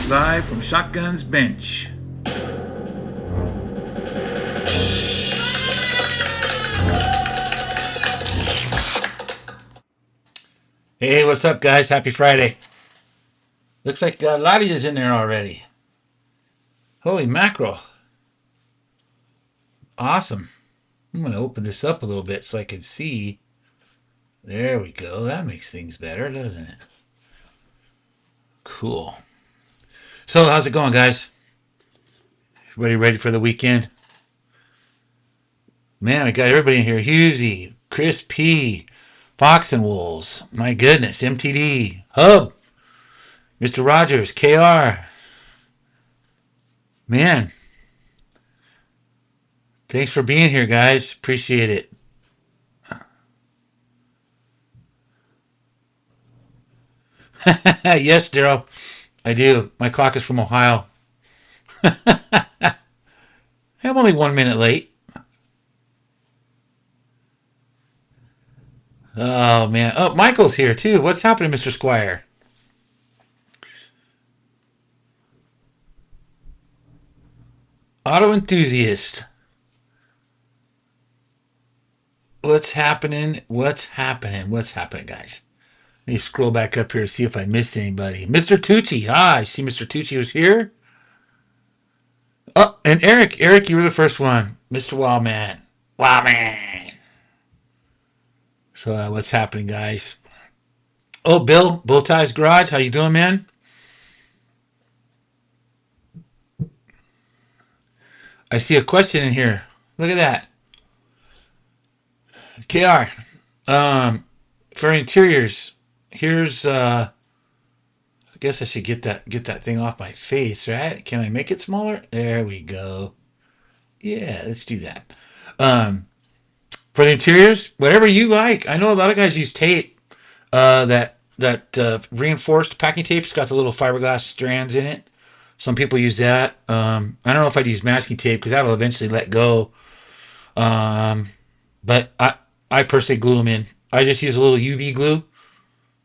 live from Shotgun's Bench. Hey, what's up, guys? Happy Friday. Looks like Lottie is in there already. Holy mackerel. Awesome. I'm going to open this up a little bit so I can see. There we go. That makes things better, doesn't it? Cool. So, how's it going, guys? Everybody ready for the weekend? Man, I got everybody in here. Husey, Chris P, Fox and Wolves. My goodness. MTD, Hub, Mr. Rogers, KR. Man, thanks for being here, guys. Appreciate it. Yes, Daryl, I do. My clock is from Ohio. I'm only 1 minute late. Oh, man. Oh, Michael's here, too. What's happening, Mr. Squire? Auto enthusiast. What's happening? What's happening? What's happening, guys? Let me scroll back up here to see if I missed anybody. Mr. Tucci. I see Mr. Tucci was here. Oh, and Eric. Eric, you were the first one. Mr. Wildman. Wildman. So, what's happening, guys? Oh, Bill, Bowties Garage. How you doing, man? I see a question in here. Look at that. KR. For interiors, here's I guess I should get that thing off my face, right? Can I make it smaller? There we go. Yeah, let's do that. Um, for the interiors, whatever you like. I know a lot of guys use tape. That reinforced packing tape. It's got the little fiberglass strands in it. Some people use that. I don't know if I'd use masking tape because that'll eventually let go. Um, but I personally glue them in. I just use a little UV glue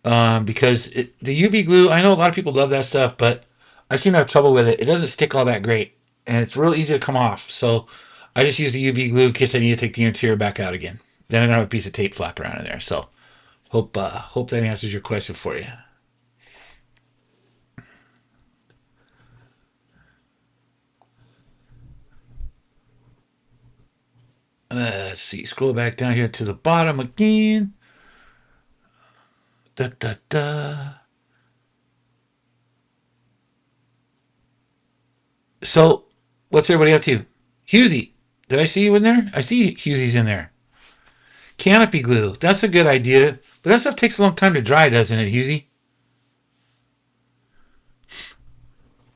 because the UV glue. I know a lot of people love that stuff, but I seem to have trouble with it. It doesn't stick all that great, and it's real easy to come off. So I just use the UV glue in case I need to take the interior back out again. Then I don't have a piece of tape flap around in there. So hope that answers your question for you. Let's see. Scroll back down here to the bottom again. Da da da. So, what's everybody up to? Husey, did I see you in there? I see Husey's in there. Canopy glue. That's a good idea. But that stuff takes a long time to dry, doesn't it, Husey?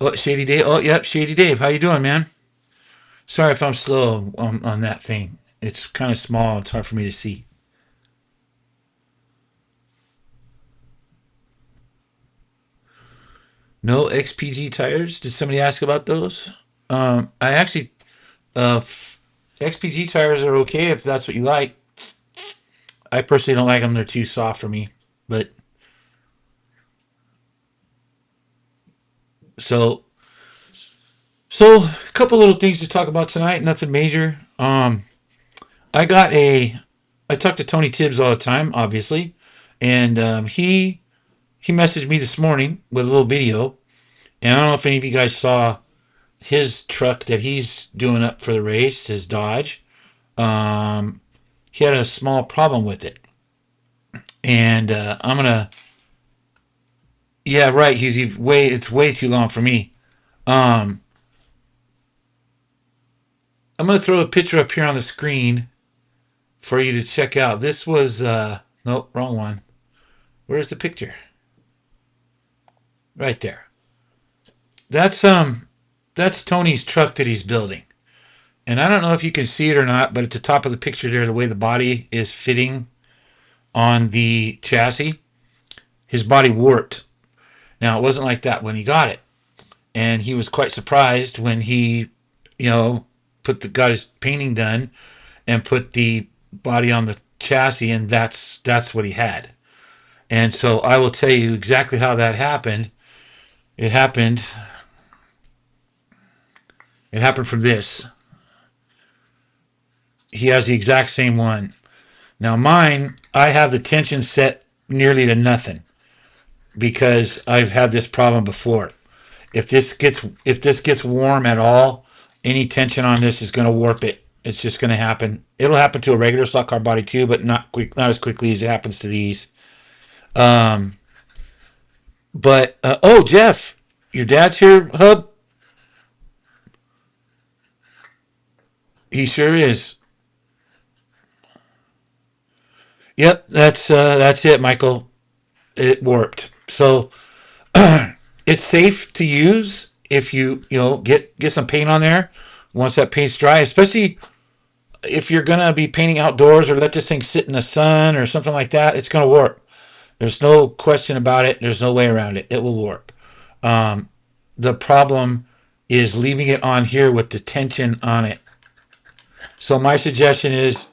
Oh, Shady Dave. Oh, yep, Shady Dave. How you doing, man? Sorry if I'm slow on that thing. It's kind of small. It's hard for me to see. No XPG tires. Did somebody ask about those? I actually, uh, XPG tires are okay if that's what you like. I personally don't like them. They're too soft for me. But so so a couple little things to talk about tonight. Nothing major. I got a. I talk to Tony Tibbs all the time, obviously, and he messaged me this morning with a little video. And I don't know if any of you guys saw his truck that he's doing up for the race, his Dodge. Um, he had a small problem with it, and I'm gonna. Yeah, right. It's way too long for me. Um, I'm gonna throw a picture up here on the screen for you to check out. This was nope, wrong one. Where's the picture? Right there. That's that's Tony's truck that he's building. And I don't know if you can see it or not, but at the top of the picture there, the way the body is fitting on the chassis, his body warped. Now it wasn't like that when he got it, and he was quite surprised when he, you know, got his painting done and put the body on the chassis, and that's what he had. And so I will tell you exactly how that happened. It happened. It happened from this. He has the exact same one. Now mine, I have the tension set nearly to nothing because I've had this problem before. If this gets warm at all, any tension on this is going to warp it. It's just going to happen. It'll happen to a regular slot car body too, but not as quickly as it happens to these. Um, but oh, Jeff, your dad's here, Hub. He sure is. Yep, that's it, Michael. It warped. So it's safe to use if you get some paint on there once that paint's dry, especially if you're gonna be painting outdoors or let this thing sit in the sun or something like that. It's gonna warp. There's no question about it. There's no way around it. It will warp. Um, the problem is leaving it on here with the tension on it. So my suggestion is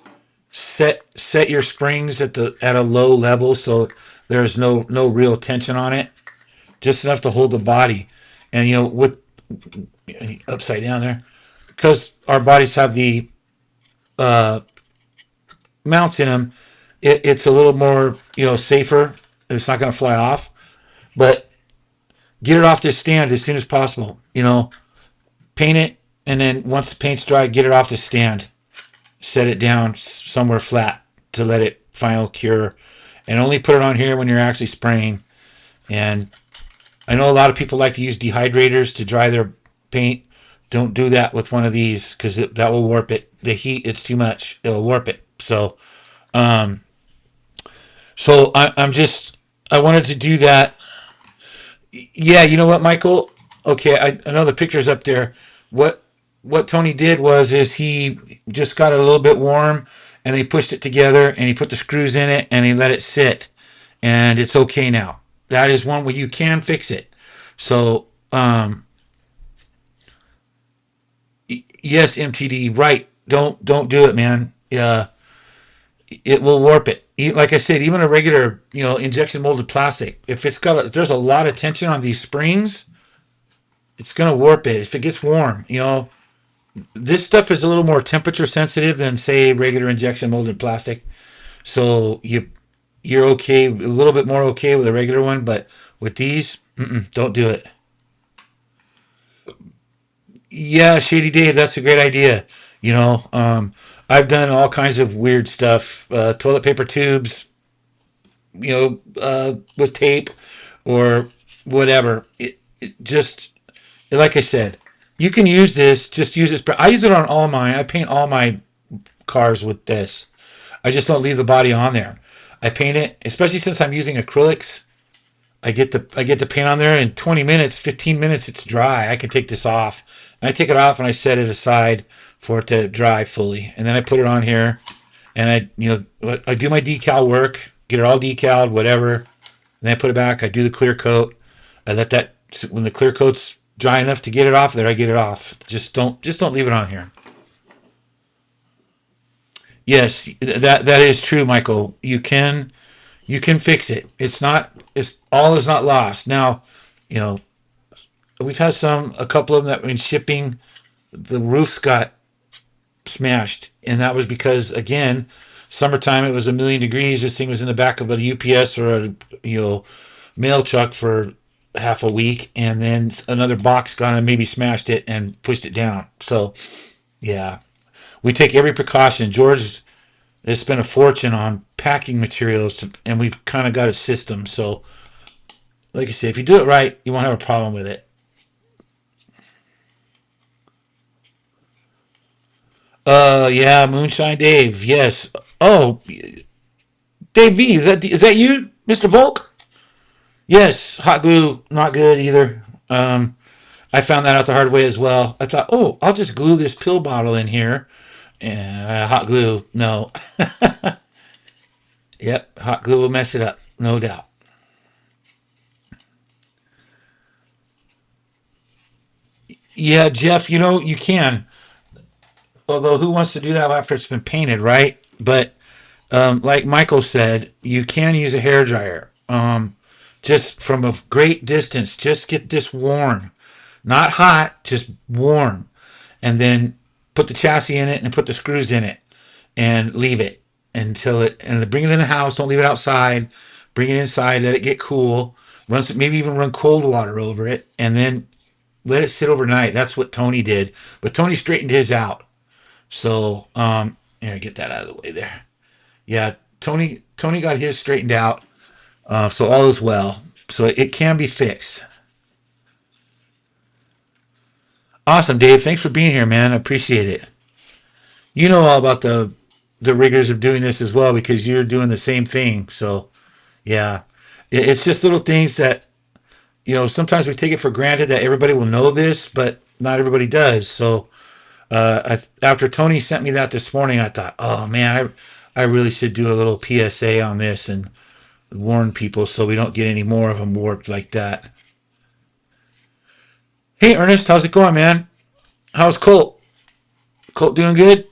set your springs at a low level so there's no real tension on it, just enough to hold the body. And with upside down there, because our bodies have the uh, mounts in them, it's a little more safer. It's not going to fly off, but get it off this stand as soon as possible. Paint it, and then once the paint's dry, get it off the stand. Set it down somewhere flat to let it final cure, and only put it on here when you're actually spraying. And I know a lot of people like to use dehydrators to dry their paint. Don't do that with one of these because that will warp it. The heat, it's too much. It'll warp it. So, um, I wanted to do that. Yeah, you know what, Michael? Okay, I know the picture's up there. What Tony did is he just got it a little bit warm, and he pushed it together, and he put the screws in it, and he let it sit, and it's okay now. That is one where you can fix it. So, yes, MTD, right? Don't do it, man. It will warp it. Like I said, even a regular, injection molded plastic, if if there's a lot of tension on these springs, it's gonna warp it. If it gets warm, this stuff is a little more temperature sensitive than say regular injection molded plastic. So you're okay, a little bit more okay with a regular one, but with these, don't do it. Yeah, Shady Dave, that's a great idea. I've done all kinds of weird stuff, toilet paper tubes, with tape or whatever. It just, like I said, you can use this. Just use this. I use it on all mine. I paint all my cars with this. I just don't leave the body on there. I paint it, especially since I'm using acrylics. I get the paint on there in 20 minutes, 15 minutes. It's dry. I can take this off. And I take it off and I set it aside for it to dry fully, and then I put it on here, and I do my decal work, get it all decaled, whatever. And then I put it back. I do the clear coat. I let that when the clear coat's dry enough to get it off there, I get it off. Just don't leave it on here. Yes, that is true, Michael. You can fix it. It's all is not lost. Now, you know, we've had a couple of them that in shipping, the roofs got smashed, and that was because again, summertime. It was 1,000,000 degrees. This thing was in the back of a UPS or a mail truck for half a week, and then another box got and maybe smashed it and pushed it down. So yeah, we take every precaution. George has spent a fortune on packing materials, and we've kind of got a system. So like I say, if you do it right, you won't have a problem with it. Yeah, Moonshine Dave. Yes. Oh, Dave V. Is that you, Mr. Volk? Yes. Hot glue, not good either. I found that out the hard way as well. I thought, oh, I'll just glue this pill bottle in here, and hot glue. No. Yep, hot glue will mess it up, no doubt. Yeah, Jeff. You can. Although, who wants to do that after it's been painted, right? But like Michael said, you can use a hair dryer. Just from a great distance, just get this warm, not hot, just warm, and then put the chassis in it and put the screws in it and leave it until it, and bring it in the house. Don't leave it outside. Bring it inside. Let it get cool. Maybe even run cold water over it, and then let it sit overnight. That's what Tony did. But Tony straightened his out. So, here, get that out of the way there. Yeah, Tony got his straightened out. So all is well. So it can be fixed. Awesome, Dave. Thanks for being here, man. I appreciate it. You know all about the rigors of doing this as well because you're doing the same thing. So, yeah, it's just little things that, sometimes we take it for granted that everybody will know this, but not everybody does. So, after Tony sent me that this morning, I thought, oh man, I really should do a little PSA on this and warn people so we don't get any more of them warped like that. Hey, Ernest, how's it going, man? How's Colt? Colt doing good?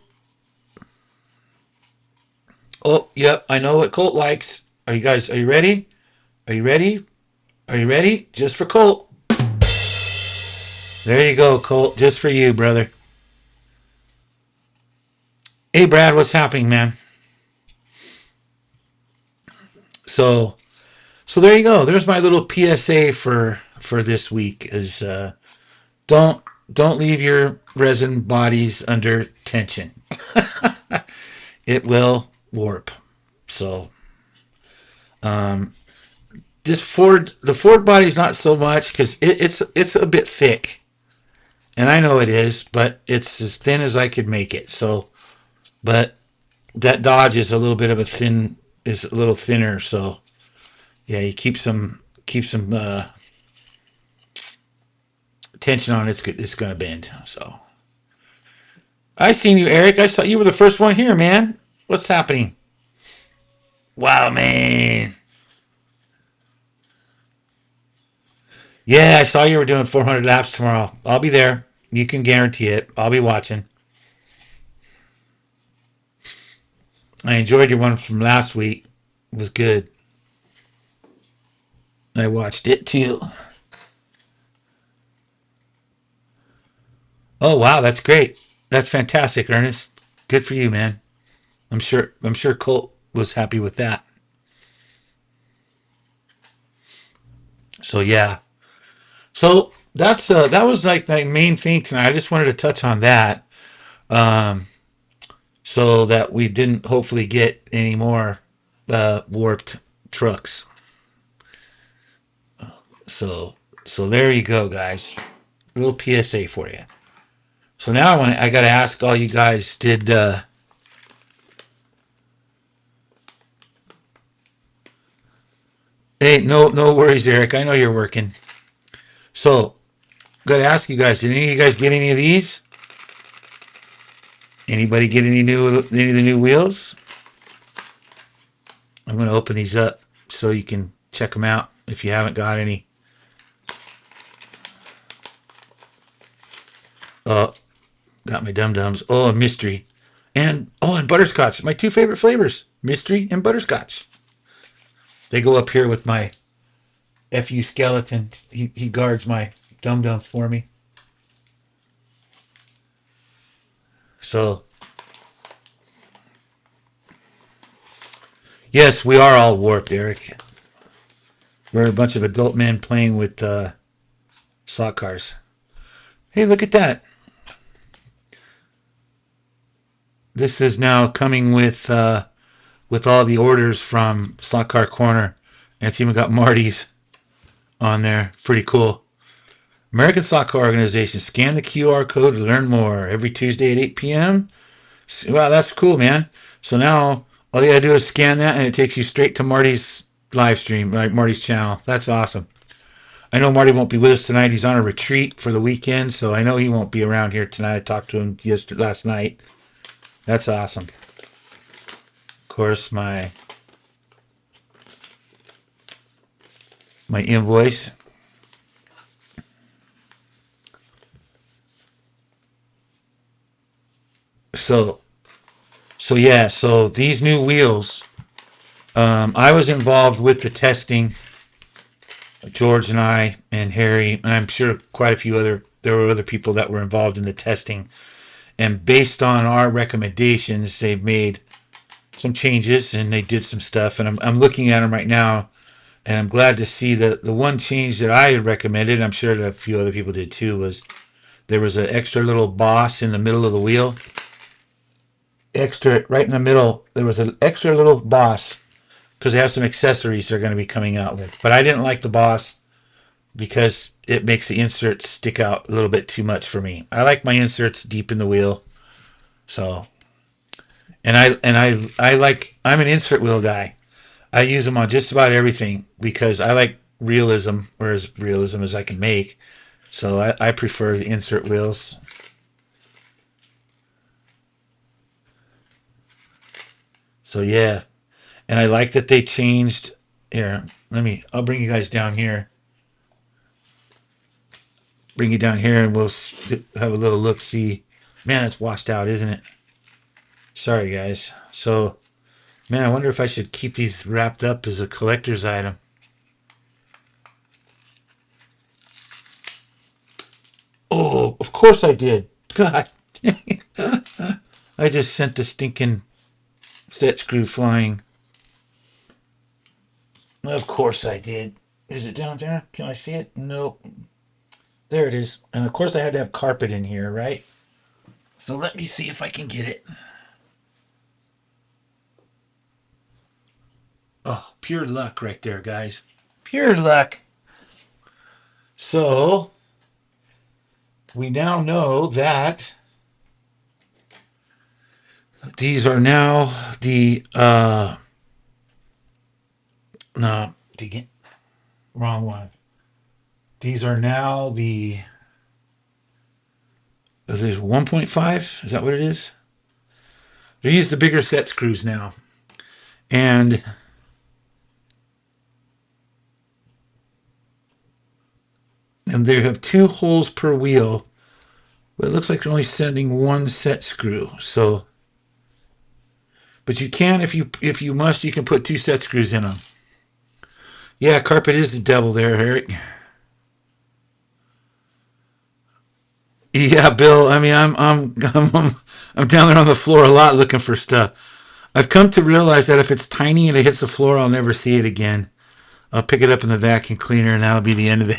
Oh, yep, I know what Colt likes. Are you ready? Are you ready? Are you ready? Just for Colt. There you go, Colt. Just for you, brother. Hey, Brad, what's happening, man? So there you go. There's my little PSA for this week is don't leave your resin bodies under tension. It will warp. So the Ford body's not so much because it's a bit thick, and I know it is, but it's as thin as I could make it. So, but that Dodge is a little thinner. So yeah, you keep some tension on it. It's gonna bend. So I seen you, Eric. I saw you were the first one here, man. What's happening? Wow, man. Yeah, I saw you were doing 400 laps tomorrow. I'll be there. You can guarantee it. I'll be watching. I enjoyed your one from last week. It was good. I watched it too. Oh wow, that's great. That's fantastic, Ernest. Good for you, man. I'm sure Colt was happy with that. So yeah. So that was like the main thing tonight. I just wanted to touch on that. So that we didn't hopefully get any more warped trucks. So there you go, guys. A little PSA for you. So now I got to ask all you guys, did hey, no worries, Eric. I know you're working. So, got to ask you guys, did any of you guys get any of these? Anybody get any of the new wheels? I'm going to open these up so you can check them out if you haven't got any. Oh, got my dum-dums. Oh, a mystery. And butterscotch. My two favorite flavors, mystery and butterscotch. They go up here with my FU skeleton. He guards my dum-dums for me. So, yes, we are all warped, Eric. We're a bunch of adult men playing with slot cars. Hey, look at that. This is now coming with all the orders from Slot Car Corner. And it's even got Marty's on there. Pretty cool. American Slot Car Organization. Scan the QR code to learn more. Every Tuesday at 8 p.m. Wow, that's cool, man. So now all you gotta do is scan that and it takes you straight to Marty's live stream, like Marty's channel. That's awesome. I know Marty won't be with us tonight. He's on a retreat for the weekend, so I know he won't be around here tonight. I talked to him last night. That's awesome. Of course, my invoice. So yeah, so these new wheels, I was involved with the testing, George and I and Harry, and I'm sure quite a few other there were other people that were involved in the testing, and based on our recommendations, they've made some changes and they did some stuff. And I'm looking at them right now, and I'm glad to see that the one change that I had recommended, I'm sure that a few other people did too, was there was an extra little boss in the middle of the wheel. Extra right in the middle, there was an extra little boss because they have some accessories they're going to be coming out with. But I didn't like the boss because it makes the inserts stick out a little bit too much for me. I like my inserts deep in the wheel. So, I'm an insert wheel guy. I use them on just about everything because I like realism, or as realism as I can make. So I prefer the insert wheels. So yeah, and I like that they changed. Here, I'll bring you guys down here. Bring you down here, and we'll have a little look. See, man, it's washed out, isn't it? Sorry, guys. So, man, I wonder if I should keep these wrapped up as a collector's item. Oh, of course I did. God. I just sent the stinking set screw flying. Of course I did. Is it down there? Can I see it? Nope. There it is. And of course I had to have carpet in here, right? So let me see if I can get it. Oh, pure luck right there, guys. Pure luck. So, we now know that these are now the, no, wrong one. These are now the, is this 1.5? Is that what it is? They use the bigger set screws now. And they have 2 holes per wheel, but it looks like they're only sending 1 set screw. So, but you can, if you must, you can put 2 set screws in them. Yeah, carpet is the devil there, Eric. Yeah, Bill. I mean, I'm down there on the floor a lot looking for stuff. I've come to realize that if it's tiny and it hits the floor, I'll never see it again. I'll pick it up in the vacuum cleaner, and that'll be the end of it.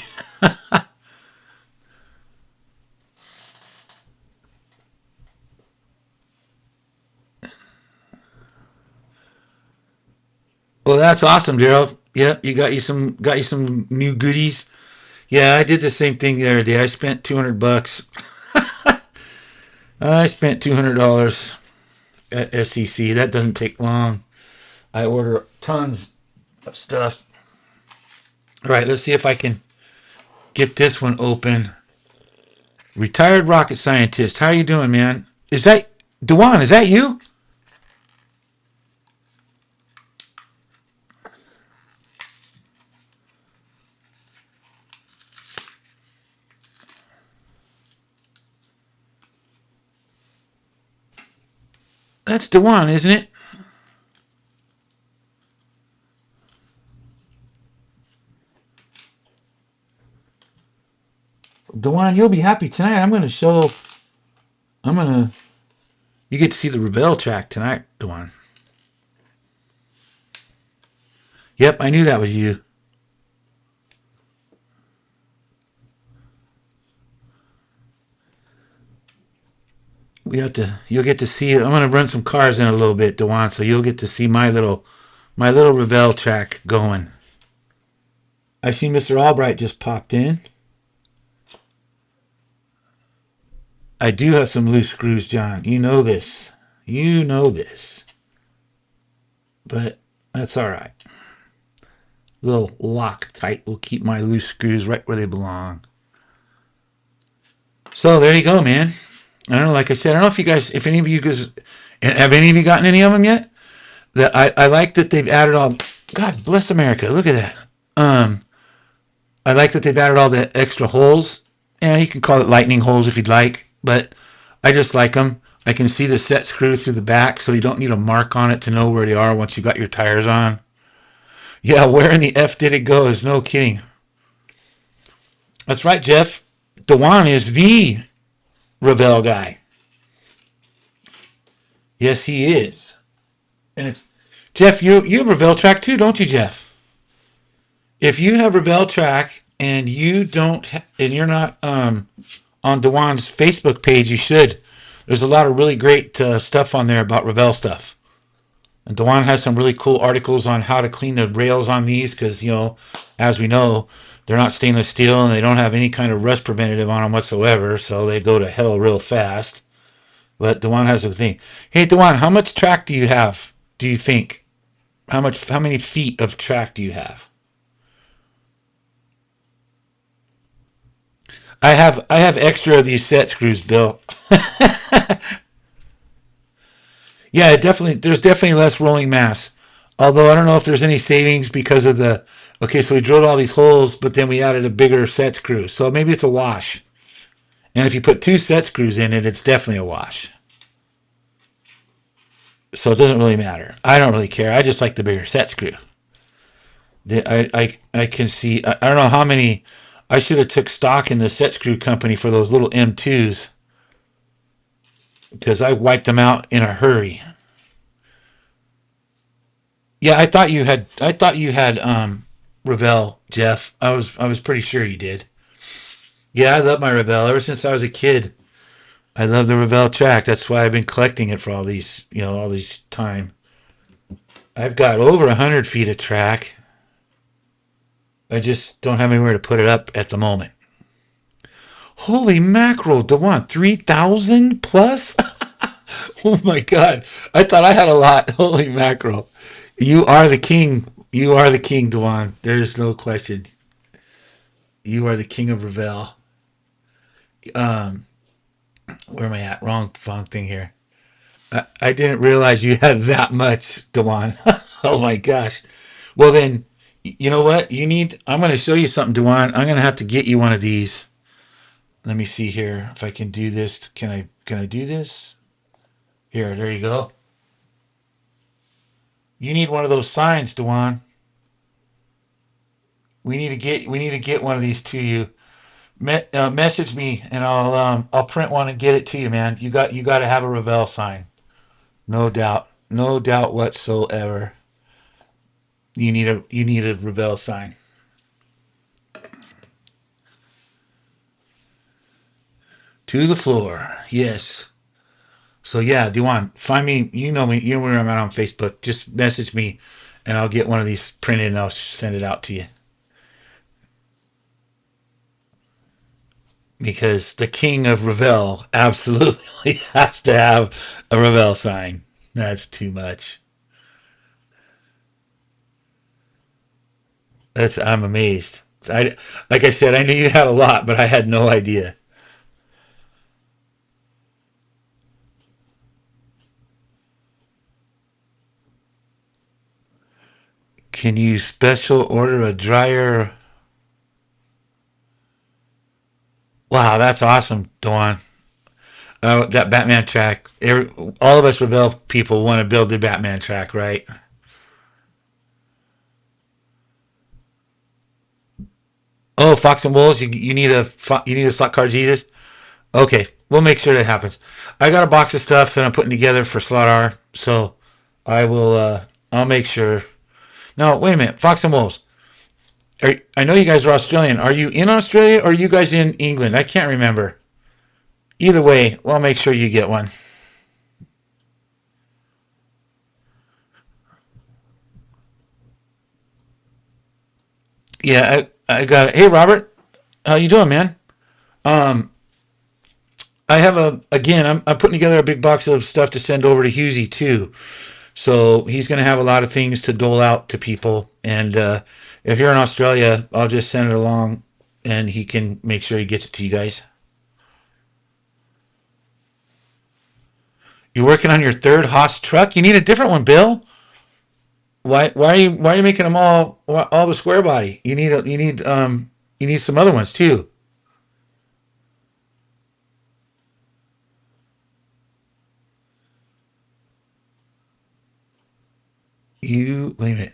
Well, that's awesome, Daryl. Yep, got you some new goodies. Yeah, I did the same thing the other day. I spent $200. I spent $200 at SEC. That doesn't take long. I order tons of stuff. All right, let's see if I can get this one open. Retired rocket scientist. How are you doing, man? Is that Dewan? Is that you? That's Dewan, isn't it? Dewan, you'll be happy tonight. You get to see the Rebel track tonight, Dewan. Yep, I knew that was you. You'll get to see it. I'm going to run some cars in a little bit, Dewan, so you'll get to see my little Rebel track going. I see Mr. Albright just popped in. I do have some loose screws, John. You know this. You know this. But that's all right. Little Loctite will keep my loose screws right where they belong. So there you go, man. I don't know, like I said, I don't know if any of you guys, have any of you gotten any of them yet? That I like that they've added all, God bless America, look at that. I like that they've added all the extra holes. Yeah, you can call it lightning holes if you'd like, but I just like them. I can see the set screw through the back, so you don't need a mark on it to know where they are once you got your tires on. Yeah, where in the F did it go is no kidding. That's right, Jeff. Dewan is the Revell guy. Yes, he is. And it's Jeff. You have Revell track too, don't you, Jeff? If you have Revell track and you don't, and you're not on Dewan's Facebook page, you should. There's a lot of really great stuff on there about Revell stuff. And Dewan has some really cool articles on how to clean the rails on these because, as we know, they're not stainless steel and they don't have any kind of rust preventative on them whatsoever, so they go to hell real fast. But Dewan has a thing. Hey, Dewan, how much track do you have? Do you think? How many feet of track do you have? I have extra of these set screws, Bill. Yeah, there's definitely less rolling mass. Although I don't know if there's any savings because of the okay, so we drilled all these holes, but then we added a bigger set screw. So maybe it's a wash. And if you put two set screws in it, it's definitely a wash. So it doesn't really matter. I don't really care. I just like the bigger set screw. I can see I don't know how many I should have took stock in the set screw company for those little M2s because I wiped them out in a hurry. Yeah, I thought you had Revell, Jeff. I was pretty sure you did. Yeah, I love my Revell. Ever since I was a kid, I love the Revell track. That's why I've been collecting it for all these time. I've got over 100 feet of track. I just don't have anywhere to put it up at the moment. Holy mackerel, Dewan, 3,000 plus? Oh my God. I thought I had a lot. Holy mackerel. You are the king. You are the king, Dewan. There's no question. You are the king of Revell. Um, where am I at? Wrong thing here. I didn't realize you had that much, Dewan. Oh my gosh. Well then, you know what? I'm going to show you something, Dewan. I'm going to have to get you one of these. Let me see here if I can do this. Can I do this? Here, there you go. You need one of those signs, Dewan. We need to get one of these to you. Message me and I'll print one and get it to you, man. You got to have a Revell sign, no doubt, no doubt whatsoever. You need a Revell sign. To the floor, yes. So yeah, Dewan, find me. You know where I'm at on Facebook. Just message me, and I'll get one of these printed and I'll send it out to you. Because the king of Revell absolutely has to have a Revell sign. That's too much. I'm amazed. Like I said, I knew you had a lot, but I had no idea. Can you special order a dryer? Wow, that's awesome, Dawn. That Batman track. All of us Revell people want to build the Batman track, right? Oh, Fox and Wolves, you need a slot car, Jesus. Okay, we'll make sure that happens. I got a box of stuff that I'm putting together for Slot R, so I will. I'll make sure. No, wait a minute, Fox and Wolves. I know you guys are Australian. Are you in Australia or are you guys in England? I can't remember. Either way, well, I'll make sure you get one. Yeah, I got it. Hey, Robert, how you doing, man? Um, I have I'm putting together a big box of stuff to send over to Husey too. So he's going to have a lot of things to dole out to people. And if you're in Australia, I'll just send it along, and he can make sure he gets it to you guys. You're working on your third Haas truck. You need a different one, Bill. Why are you making them all the square body? You need some other ones too. You wait a minute.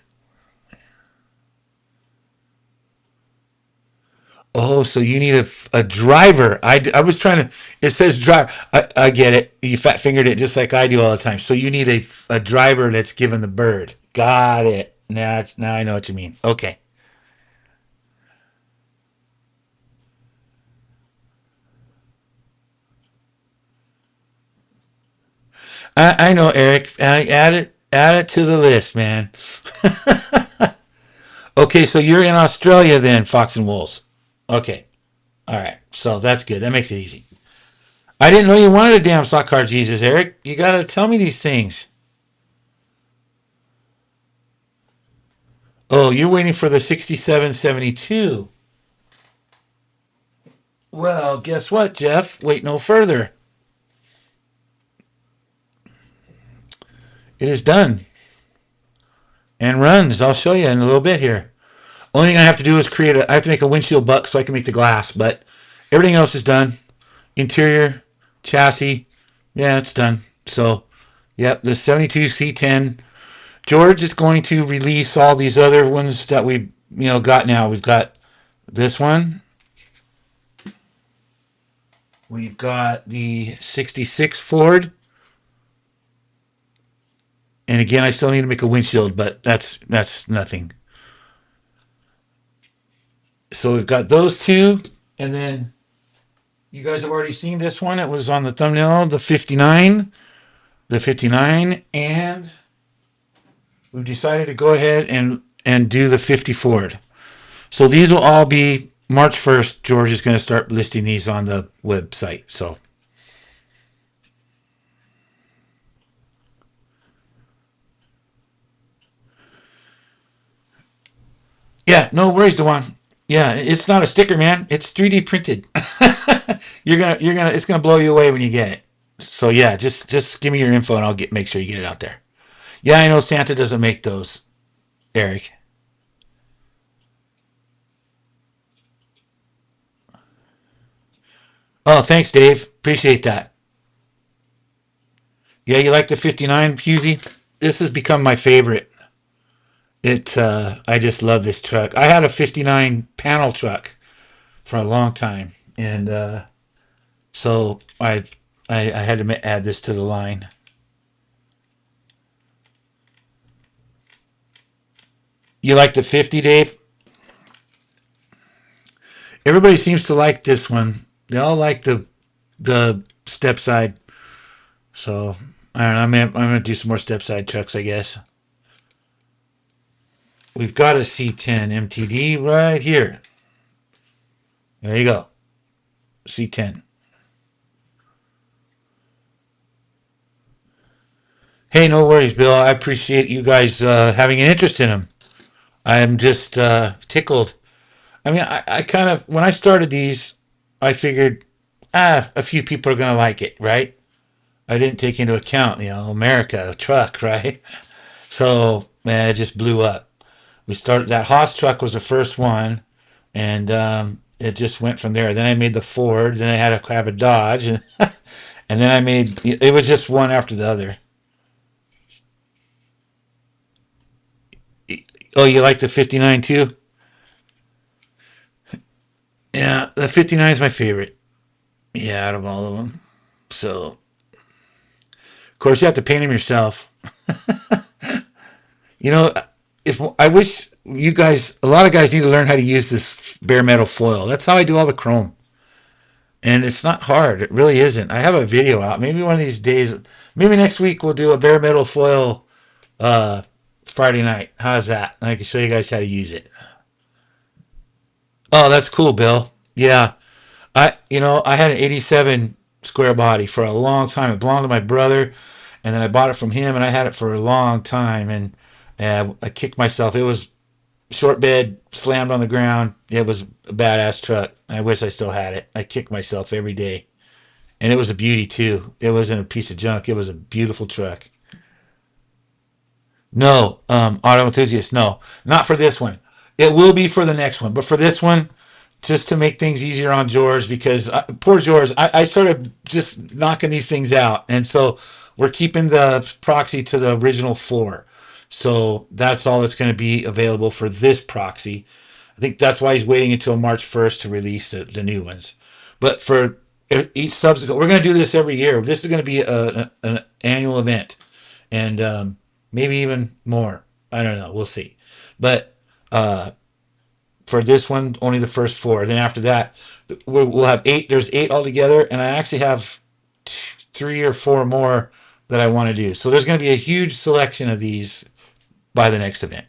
Oh, so you need a driver. I was trying to. It says driver. I get it. You fat fingered it just like I do all the time. So you need a driver that's given the bird. Got it. Now I know what you mean. Okay. I know, Eric. Add it to the list, man. Okay, so you're in Australia then, Fox and Wolves. Okay. All right. So that's good. That makes it easy. I didn't know you wanted a damn slot car, Jesus, Eric. You gotta tell me these things. Oh, you're waiting for the 6772. Well, guess what, Jeff? Wait no further. It is done and runs. I'll show you in a little bit here. Only thing I have to do is I have to make a windshield buck so I can make the glass, but everything else is done. Interior, chassis, yeah, it's done. So, yep, the 72 C10. George is going to release all these other ones that we got now. We've got this one. We've got the 66 Ford. And again, I still need to make a windshield, but that's nothing. So we've got those two, and then you guys have already seen this one. It was on the thumbnail, the 59, and we've decided to go ahead and do the 50 Ford. So these will all be March 1st. George is going to start listing these on the website. So yeah, no worries, Dewan. Yeah, it's not a sticker, man. It's 3D printed. It's gonna blow you away when you get it. So yeah, just give me your info and I'll make sure you get it out there. Yeah, I know Santa doesn't make those, Eric. Oh, thanks, Dave. Appreciate that. Yeah, you like the 59 Fusey? This has become my favorite. I just love this truck. I had a 59 panel truck for a long time, and so I had to add this to the line. You like the 50, Dave? Everybody seems to like this one. They all like the step side. So I don't know. I'm gonna do some more step side trucks, I guess. We've got a C10 MTD right here. There you go. C10. Hey, no worries, Bill. I appreciate you guys having an interest in them. I'm just tickled. I mean, I kind of, when I started these, I figured, a few people are going to like it, right? I didn't take into account, America, truck, right? So, man, it just blew up. We started, that Haas truck was the first one, and it just went from there. Then I made the Ford, then I had to have a Dodge, and, and then it was just one after the other. Oh, you like the 59 too? Yeah, the 59 is my favorite. Yeah, out of all of them. So, of course, you have to paint them yourself. You know, if I wish you guys, a lot of guys need to learn how to use this bare metal foil. That's how I do all the chrome, and it's not hard. It really isn't. I have a video out. Maybe one of these days, maybe next week we'll do a bare metal foil uh, Friday night. How's that? I can show you guys how to use it. Oh, that's cool, Bill. Yeah, I had an '87 square body for a long time. It belonged to my brother, and then I bought it from him, and I had it for a long time, and I kicked myself. It was short bed, slammed on the ground. It was a badass truck. I wish I still had it. I kicked myself every day, and it was a beauty too. It wasn't a piece of junk. It was a beautiful truck. No, auto enthusiast, no, not for this one. It will be for the next one, but for this one, just to make things easier on George, because poor George, I started just knocking these things out, and so we're keeping the proxy to the original four. So that's all that's going to be available for this proxy. I think that's why he's waiting until March 1st to release the new ones. But for each subsequent, we're going to do this every year. This is going to be an annual event, and maybe even more. I don't know. We'll see. But uh, for this one, only the first four. Then after that, we'll have eight. There's eight altogether, and I actually have three or four more that I want to do. So there's going to be a huge selection of these by the next event.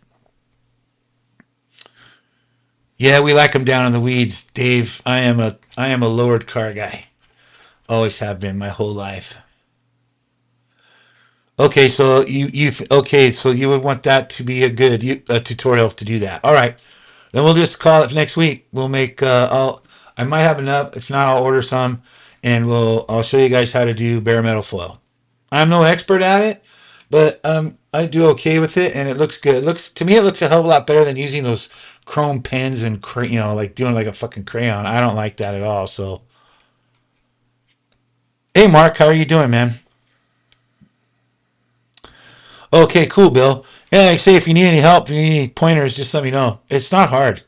Yeah, we like them down in the weeds, Dave. I am a lowered car guy. Always have been my whole life. Okay, so okay, so you would want that to be a tutorial to do that. All right, then we'll just call it next week. We'll make I might have enough. If not, I'll order some, and I'll show you guys how to do bare metal foil. I'm no expert at it, but I do okay with it, and it looks good. It looks to me, it looks a hell of a lot better than using those chrome pens and like doing like a fucking crayon. I don't like that at all. So, hey, Mark, how are you doing, man? Okay, cool, Bill. Yeah, like I say, if you need any help, if you need any pointers, just let me know. It's not hard.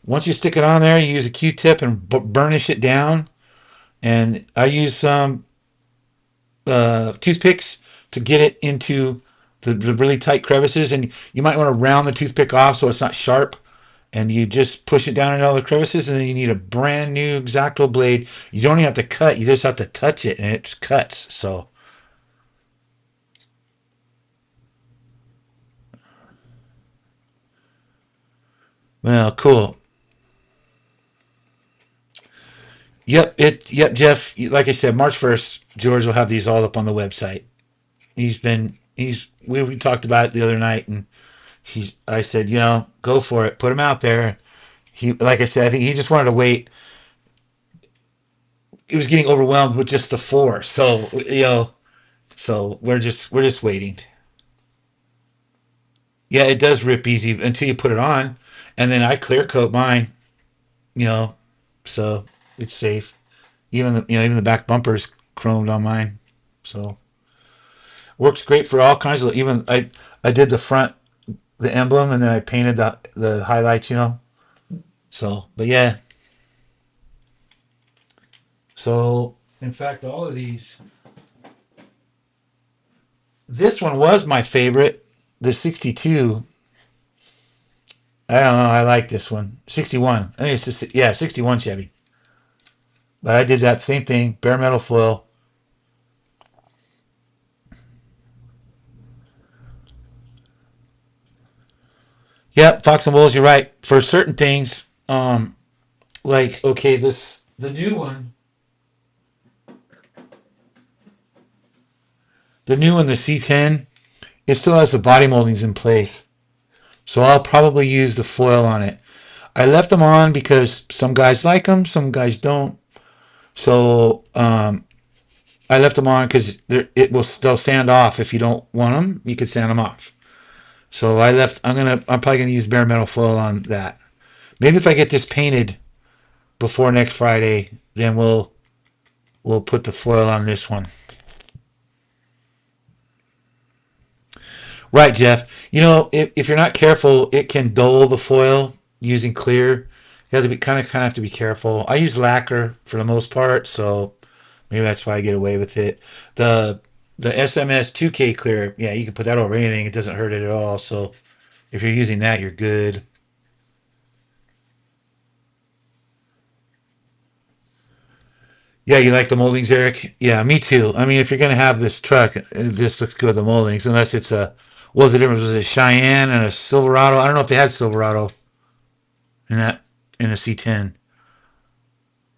Once you stick it on there, you use a Q-tip and burnish it down. And I use some toothpicks to get it into the really tight crevices. And you might want to round the toothpick off so it's not sharp. And you just push it down into all the crevices. And then you need a brand new X-Acto blade. You don't even have to cut. You just have to touch it and it cuts. So, well, cool. Yep, Jeff. Like I said, March 1st, George will have these all up on the website. We talked about it the other night, and I said, go for it, put him out there. Like I said, I think he just wanted to wait. He was getting overwhelmed with just the four, so we're just waiting. Yeah, it does rip easy until you put it on, and then I clear coat mine, you know, so it's safe. Even the back bumper's chromed on mine, so works great for all kinds of. Even I did the front, the emblem, and then I painted the highlights. So, but yeah. So, in fact, all of these. This one was my favorite. The 62. I don't know. I like this one. 61. I think it's just, yeah, 61 Chevy. But I did that same thing. Bare metal foil. Yep, Fox and Wolves, you're right. For certain things, like, okay, the new one, the C10, it still has the body moldings in place. So I'll probably use the foil on it. I left them on because some guys like them, some guys don't. So I left them on because they'll sand off. If you don't want them, you could sand them off. So I'm probably gonna use bare metal foil on that. Maybe if I get this painted before next Friday, then we'll put the foil on this one. Right, Jeff. If you're not careful, it can dull the foil using clear. You have to be kind of have to be careful. I use lacquer for the most part, so maybe that's why I get away with it. The the SMS 2K clear, yeah, you can put that over anything. It doesn't hurt it at all. So if you're using that, you're good. Yeah, you like the moldings, Eric? Yeah, me too. I mean, if you're gonna have this truck, it just looks good with the moldings, unless it's what was the difference? Was it Cheyenne and a Silverado? I don't know if they had Silverado in that in a C10,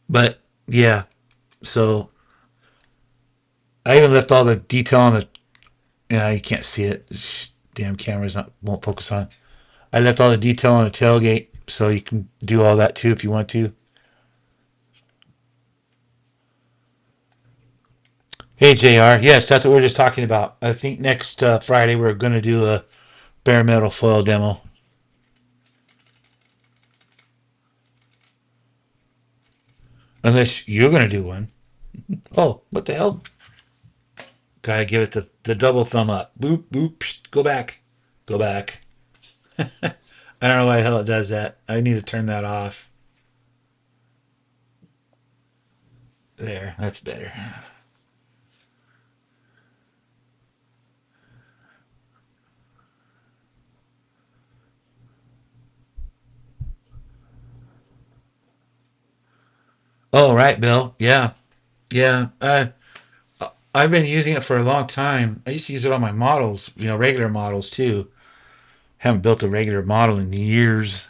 but yeah. So I even left all the detail on the. Yeah, you can't see it. This damn camera's not won't focus on. I left all the detail on the tailgate, so you can do all that too if you want to. Hey JR, yes, that's what we are just talking about. I think next Friday we're going to do a bare metal foil demo. Unless you're going to do one. Oh, what the hell? Gotta give it the double thumb up. Boop, boop, psh, go back. Go back. I don't know why the hell it does that. I need to turn that off. There, that's better. Oh, right, Bill. Yeah, yeah. I've been using it for a long time. I used to use it on my models, regular models too. Haven't built a regular model in years,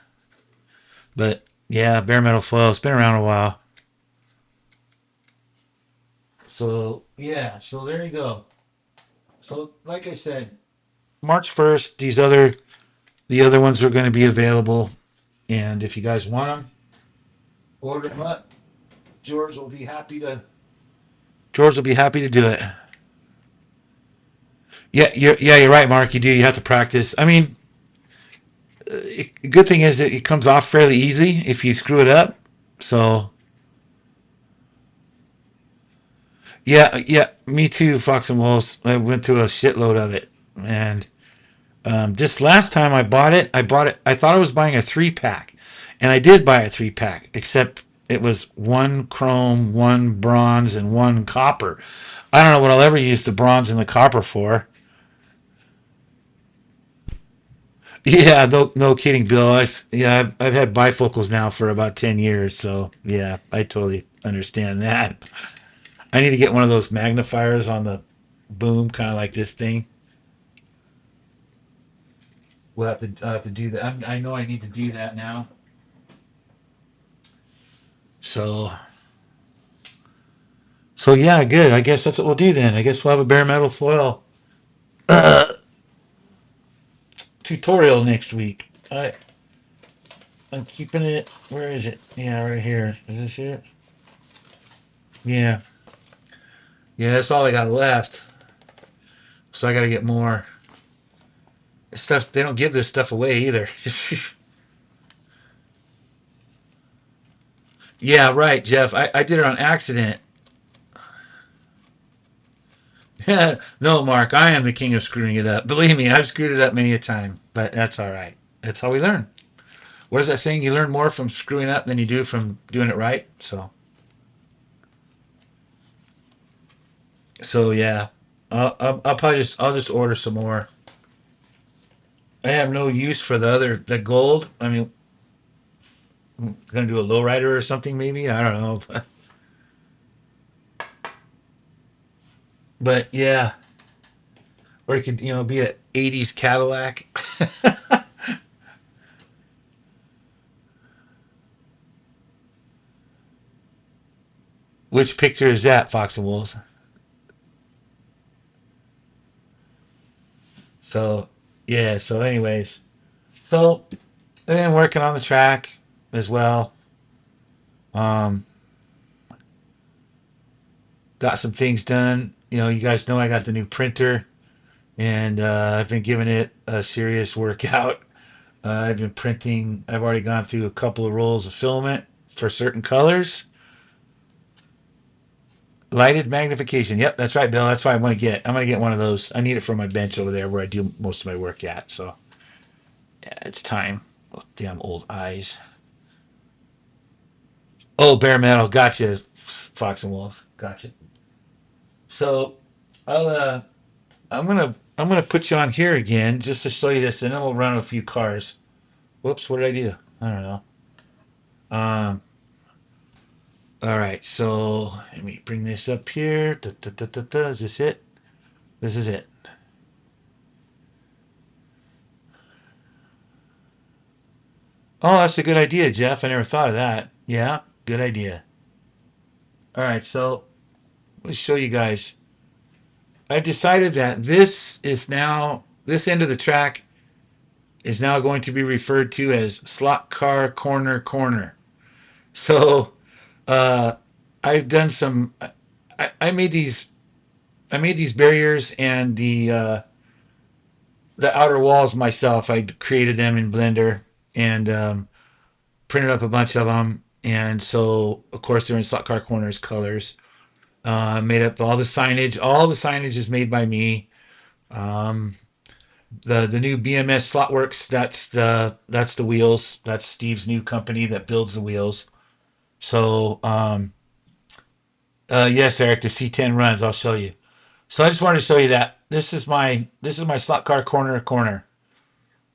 but yeah, bare metal foil. It's been around a while. So yeah, so there you go. So like I said, March 1st, the other ones are going to be available, and if you guys want them, order them up. George will be happy to. George will be happy to do it. You're right, Mark. You do. You have to practice. I mean, good thing is that it comes off fairly easy if you screw it up. So yeah, me too. Fox and Wolves. I went through a shitload of it, and just last time I bought it. I thought I was buying a 3 pack, and I did buy a 3 pack, except it was one chrome, one bronze, and one copper. I don't know what I'll ever use the bronze and the copper for. Yeah, no kidding, Bill. I've had bifocals now for about 10 years, so yeah, I totally understand that. I need to get one of those magnifiers on the boom, kind of like this thing. I'll have to do that. I know I need to do that now. So so yeah, good. I guess that's what we'll do then. I guess we'll have a bare metal foil uh, tutorial next week. I'm keeping it. Where is it? Yeah, right here. Is this here? Yeah, yeah. That's all I got left. So I got to get more stuff. They don't give this stuff away either. Yeah, right, Jeff. I did it on accident. No, Mark, I am the king of screwing it up. Believe me, I've screwed it up many a time, but that's all right. That's how we learn. What is that saying? You learn more from screwing up than you do from doing it right. So yeah, I'll probably I'll just order some more. I have no use for the gold. I mean, I'm gonna do a lowrider or something maybe. I don't know, but yeah, or it could be a '80s Cadillac. Which picture is that, Fox and Wolves? So yeah. So anyways, so I've been working on the track as well. Um, got some things done. You guys know I got the new printer, and I've been giving it a serious workout. I've been printing. I've already gone through a couple of rolls of filament for certain colors. Lighted magnification. Yep, that's right, Bill. That's what I want to get. I'm gonna get one of those. I need it for my bench over there where I do most of my work at. So yeah, it's time. Oh, damn old eyes. Oh, bare metal. Gotcha. Fox and Wolf. Gotcha. So I'll I'm gonna put you on here again just to show you this, and then we'll run a few cars. Whoops, what did I do? I don't know. Um, all right, so let me bring this up here. Da, da, da, da, da. Is this it? This is it. Oh, that's a good idea, Jeff. I never thought of that. Yeah, good idea. All right, so let me show you guys. I've decided that this end of the track is now going to be referred to as slot car corner. So uh, I've done some. I made these. I made these barriers and the outer walls myself. I created them in Blender and printed up a bunch of them. And so, of course, they're in slot car corners colors. Made up all the signage. All the signage is made by me. Um, The new BMS Slotworks. That's the wheels. That's Steve's new company that builds the wheels. So yes, Eric, the C10 runs. I'll show you. So I just wanted to show you that this is my slot car corner.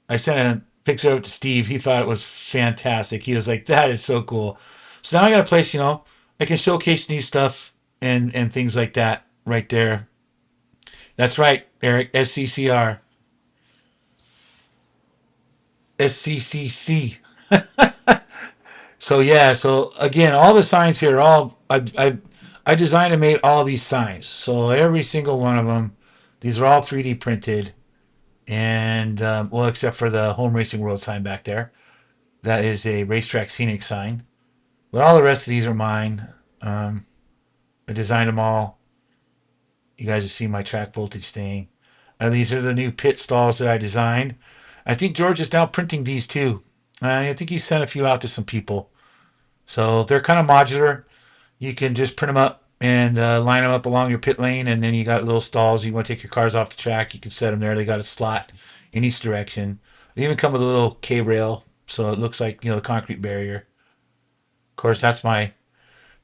I sent a picture of it to Steve. He thought it was fantastic. He was like, "That is so cool." So now I got a place, I can showcase new stuff and things like that right there. That's right, Eric. SCCR, SCCC. So yeah. So again, all the signs here, all I designed and made all these signs. So every single one of them, these are all 3D printed, and well, except for the Home Racing World sign back there. That is a racetrack scenic sign. But all the rest of these are mine. Um, I designed them all. You guys have seen my track voltage thing. And these are the new pit stalls that I designed. I think George is now printing these too. I think he sent a few out to some people. So they're kind of modular. You can just print them up and line them up along your pit lane, and then you got little stalls. You want to take your cars off the track, you can set them there. They got a slot in each direction. They even come with a little K rail, so it looks like the concrete barrier. Of course, that's my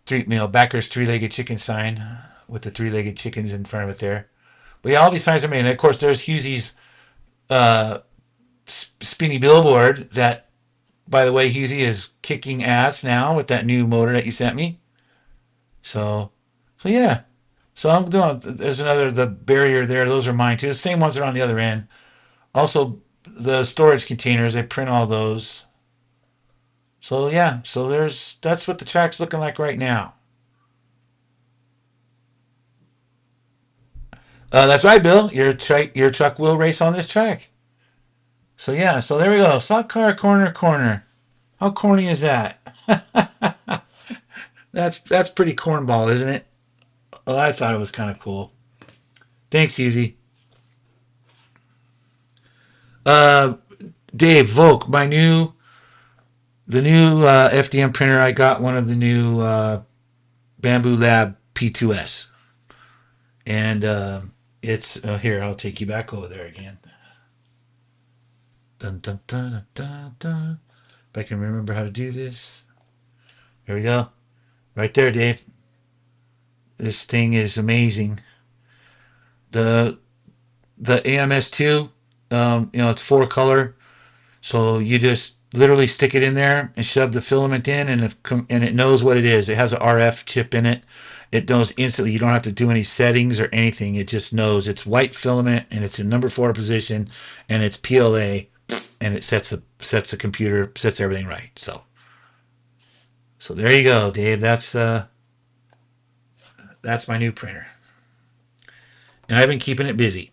Backer's three-legged chicken sign with the three-legged chickens in front of it there. But yeah, all these signs are made. And of course, there's Husey's uh, spinny billboard. That, by the way, Husey is kicking ass now with that new motor that you sent me. So, so yeah. So I'm doing. There's the barrier there. Those are mine too. The same ones that are on the other end. Also, the storage containers. I print all those. So yeah. So that's what the track's looking like right now. That's right, Bill. Your truck will race on this track. So yeah, so there we go. Stock car corner. How corny is that? That's pretty cornball, isn't it? Well, I thought it was kind of cool. Thanks, Yuzi. Uh, Dave Volk, the new FDM printer. I got one of the new Bamboo Lab P2S, and it's here. I'll take you back over there again. Dun, dun, dun, dun, dun. If I can remember how to do this. Here we go. Right there, Dave. This thing is amazing. The the AMS2, it's four color, so you just literally stick it in there and shove the filament in, and it knows what it is. It has an RF chip in it. It knows instantly. You don't have to do any settings or anything. It just knows it's white filament and it's in number four position and it's PLA, and it sets the computer, sets everything right. So there you go, Dave. That's my new printer, and I've been keeping it busy.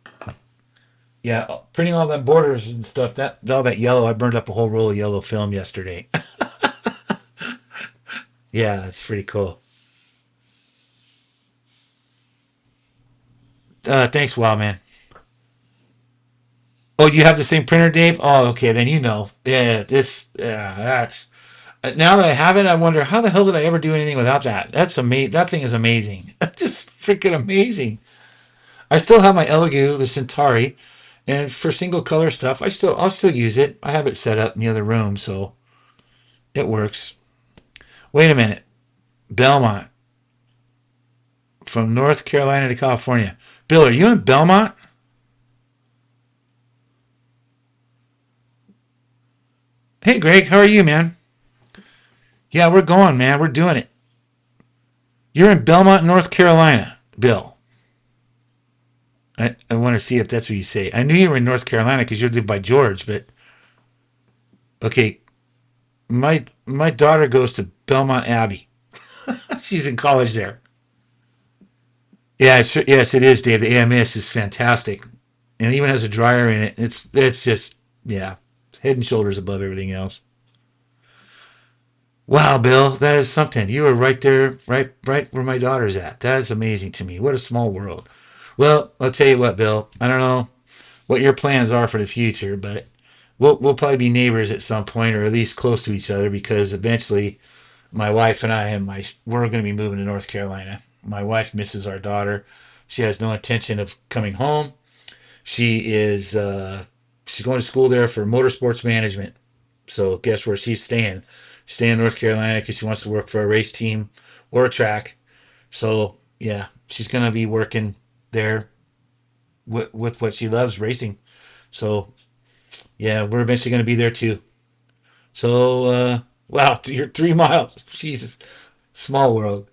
Yeah, printing all them borders and stuff. That all that yellow. I burned up a whole roll of yellow film yesterday. Yeah, it's pretty cool. Thanks, Wow Man. Oh, you have the same printer, Dave? Oh, okay, then you know. Yeah, that's. Now that I have it, I wonder how the hell did I ever do anything without that? That's amazing. That thing is amazing. Just freaking amazing. I still have my Elegoo, the Centauri, and for single color stuff, I'll still use it. I have it set up in the other room, so it works. Wait a minute, Belmont, from North Carolina to California. Bill, are you in Belmont? Hey, Greg, how are you, man? Yeah, we're going, man. We're doing it. You're in Belmont, North Carolina, Bill. I want to see if that's what you say. I knew you were in North Carolina because you live by George, but okay. My daughter goes to Belmont Abbey. She's in college there. Yeah, yes, it is, Dave. The AMS is fantastic, and it even has a dryer in it. It's just yeah, head and shoulders above everything else. Wow, Bill, that is something. You are right there, right where my daughter's at. That is amazing to me. What a small world. Well, I'll tell you what, Bill. I don't know what your plans are for the future, but we'll probably be neighbors at some point, or at least close to each other, because eventually my wife and I and my we're going to be moving to North Carolina. My wife misses our daughter. She has no intention of coming home. She is she's going to school there for motorsports management. So guess where she's staying? She's staying in North Carolina because she wants to work for a race team or a track. So yeah, she's gonna be working there with what she loves, racing. So yeah, we're eventually gonna be there too. So wow, you're 3 miles. Jesus, small world.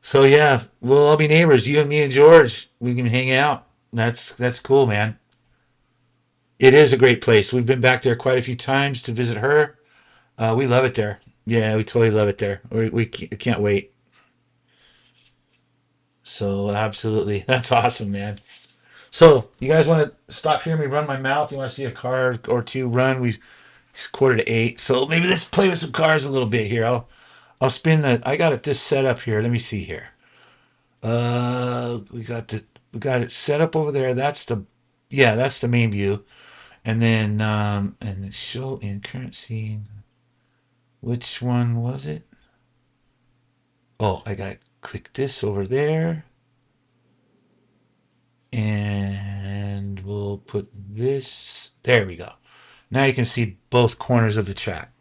So yeah, we'll all be neighbors. You and me and George. We can hang out. That's cool, man. It is a great place. We've been back there quite a few times to visit her. We love it there. Yeah, we totally love it there. We can't wait. So absolutely, that's awesome, man. So you guys want to stop hearing me run my mouth? You want to see a car or two run? It's 7:45, so maybe let's play with some cars a little bit here. I'll spin the. I got it this set up here. Let me see here. We got it set up over there. That's the main view. And then and the show in current scene. Which one was it? Oh, I got to click this over there. And we'll put this. There we go. Now you can see both corners of the track.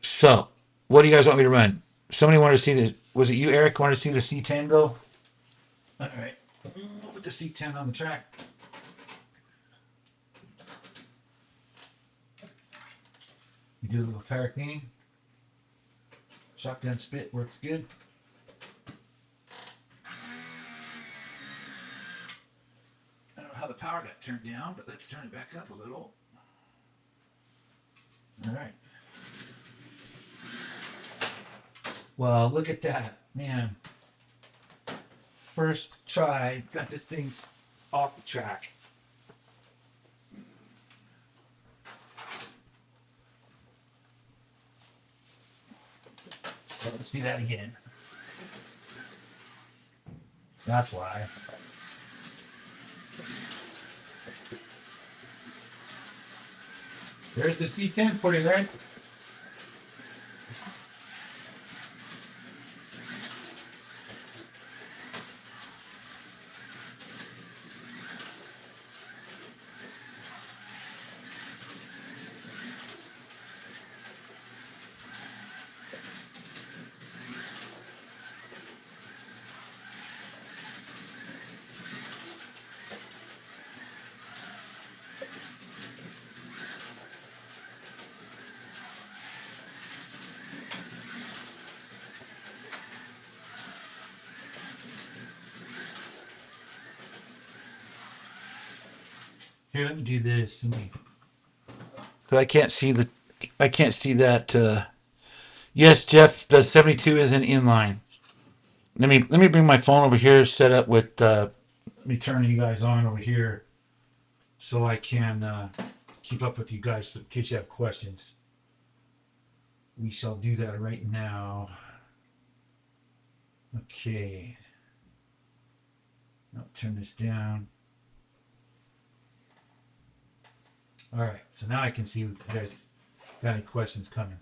So, what do you guys want me to run? Somebody wanted to see the. Was it you, Eric? Wanted to see the C10 go? All right. We'll put the C10 on the track. You do a little tire cleaning. Shotgun spit works good. I don't know how the power got turned down, but let's turn it back up a little. All right. Well, look at that, man. First try, got this thing off the track. So let's do that again. That's why. There's the C10 for you there. Here, let me do this. Cause I can't see that. Yes, Jeff, the 72 isn't inline. Let me bring my phone over here, set up with me turning you guys on over here, so I can keep up with you guys in case you have questions. We shall do that right now. Okay. I'll turn this down. All right. So now I can see if you guys got any questions coming.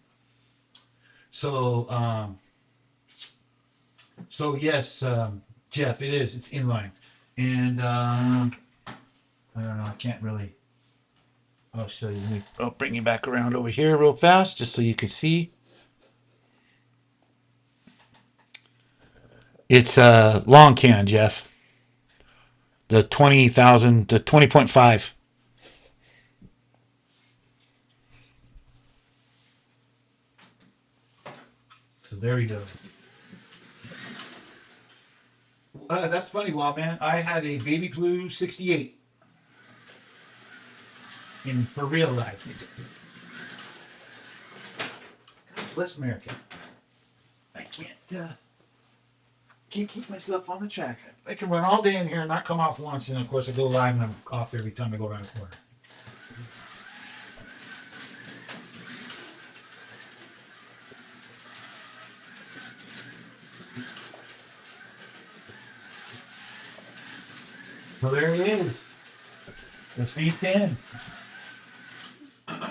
So, yes, Jeff, it is. It's inline, and I don't know. I can't really. I'll show you. I'll bring you back around over here real fast, just so you can see. It's a long can, Jeff. The 20,000, the 20.5. So there we go. That's funny, Wild Man. I had a baby blue 68 in for real life. Bless America. I can't keep myself on the track. I can run all day in here and not come off once, and of course I go live and I'm off every time I go around the corner. So there he is. The C10.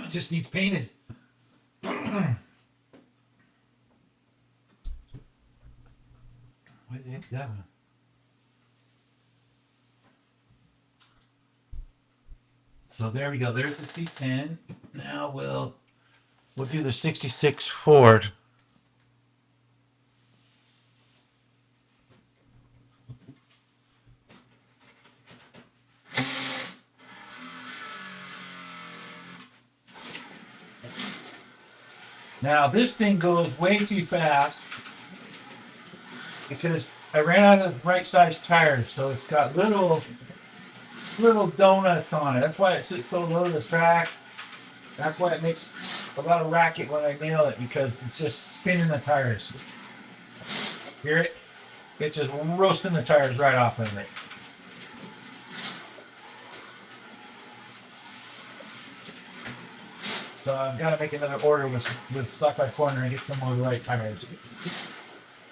Just needs painted. Why the heck is that one? So there we go. There's the C10. Now we'll do the 66 Ford. Now this thing goes way too fast because I ran out of the right size tires, so it's got little donuts on it. That's why it sits so low to the track. That's why it makes a lot of racket when I nail it, because it's just spinning the tires. Hear it? It's just roasting the tires right off of it. So I've got to make another order with Stock by Corner and get some more of the right tires.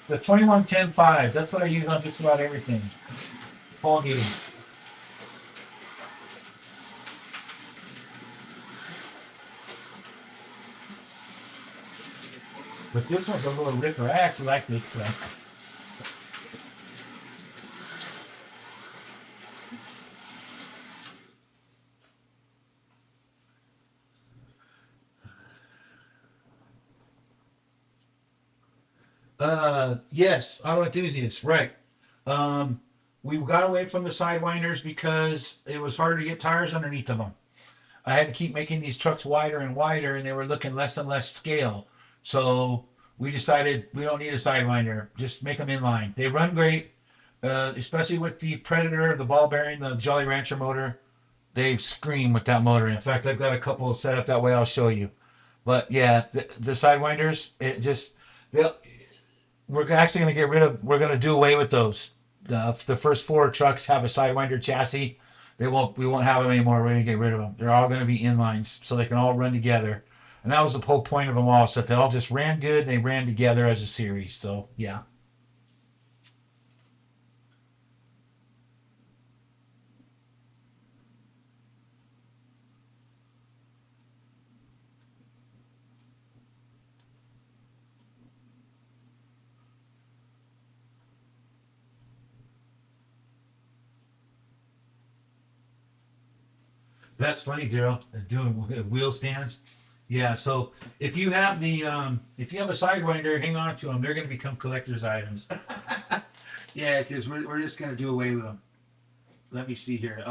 The 2110.5, that's what I use on just about everything. Fall game. But this one's a little ripper. I actually like this one. Yes, auto enthusiasts, right. Um, we got away from the sidewinders because it was harder to get tires underneath of them. I had to keep making these trucks wider and wider, and they were looking less and less scale. So we decided we don't need a sidewinder. Just make them inline. They run great, especially with the Predator, the ball bearing, the Jolly Rancher motor. They scream with that motor. In fact, I've got a couple set up that way. I'll show you. But yeah, the sidewinders, it just they'll we're actually going to get rid of. We're going to do away with those. The first four trucks have a sidewinder chassis. They won't. We won't have them anymore. We're going to get rid of them. They're all going to be inlines, so they can all run together. And that was the whole point of them all. So they all just ran good. They ran together as a series. So yeah. That's funny, Daryl. Doing wheel stands. Yeah. So if you have a sidewinder, hang on to them. They're going to become collector's items. Yeah, because we're just going to do away with them. Let me see here.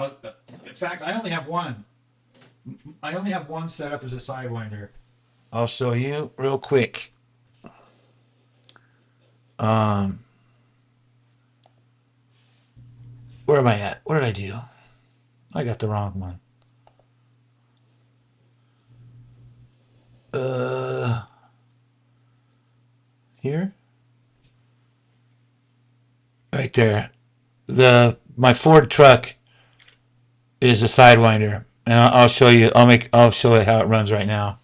In fact, I only have one. I only have one set up as a sidewinder. I'll show you real quick. Um, where am I at? What did I do? I got the wrong one. Uh, Here, right there. The my Ford truck is a sidewinder, and I'll show you. I'll show you how it runs right now.